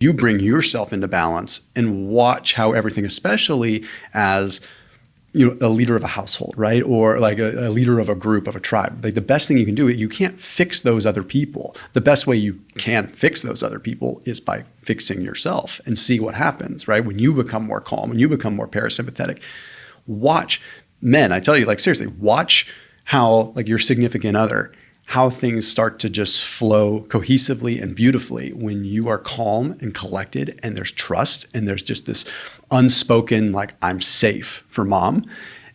you bring yourself into balance and watch how everything, especially as a leader of a household, right? Or like a leader of a group, of a tribe. Like the best thing you can do, you can't fix those other people. The best way you can fix those other people is by fixing yourself and see what happens, right? When you become more calm, when you become more parasympathetic, watch men, I tell you, like seriously, watch how like your significant other, how things start to just flow cohesively and beautifully when you are calm and collected and there's trust and there's just this unspoken, like, I'm safe for mom.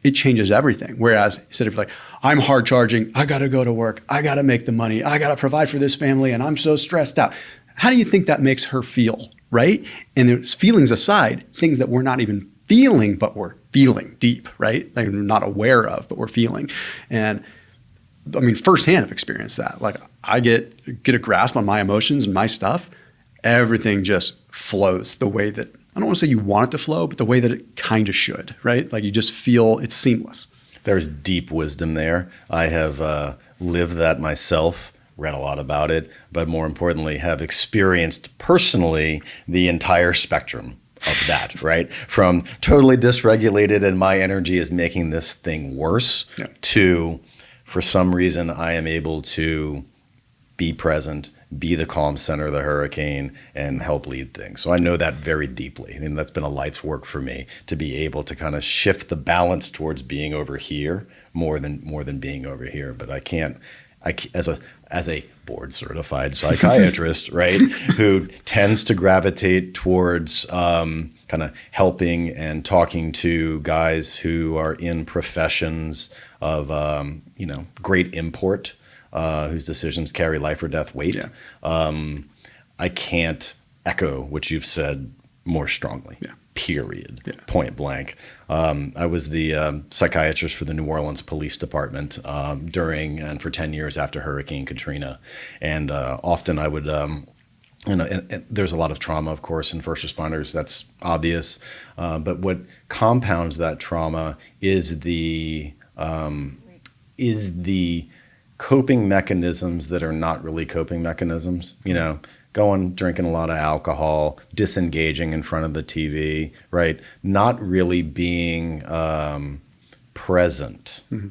It changes everything. Whereas instead of like, I'm hard charging, I got to go to work, I got to make the money, I got to provide for this family and I'm so stressed out. How do you think that makes her feel, right? And there's feelings aside, things that we're not even feeling, but we're feeling deep, right? Like we're not aware of, but we're feeling. And I mean, firsthand I've experienced that. Like I get a grasp on my emotions and my stuff. Everything just flows the way that, I don't want to say you want it to flow, but the way that it kind of should, right? Like you just feel it's seamless. There's deep wisdom there. I have lived that myself, read a lot about it, but more importantly, have experienced personally the entire spectrum of that, right? From totally dysregulated and my energy is making this thing worse to, for some reason, I am able to be present, be the calm center of the hurricane, and help lead things. So I know that very deeply. And that's been a life's work for me to be able to kind of shift the balance towards being over here more than being over here. But I can't, as a board certified psychiatrist, right, who tends to gravitate towards kind of helping and talking to guys who are in professions of great import, whose decisions carry life or death weight. I can't echo what you've said more strongly. Period. Point blank. I was the psychiatrist for the New Orleans Police Department during and for 10 years after Hurricane Katrina, and often I would. And there's a lot of trauma, of course, in first responders. That's obvious. But what compounds that trauma is the coping mechanisms that are not really coping mechanisms. Drinking a lot of alcohol, disengaging in front of the TV, right? Not really being present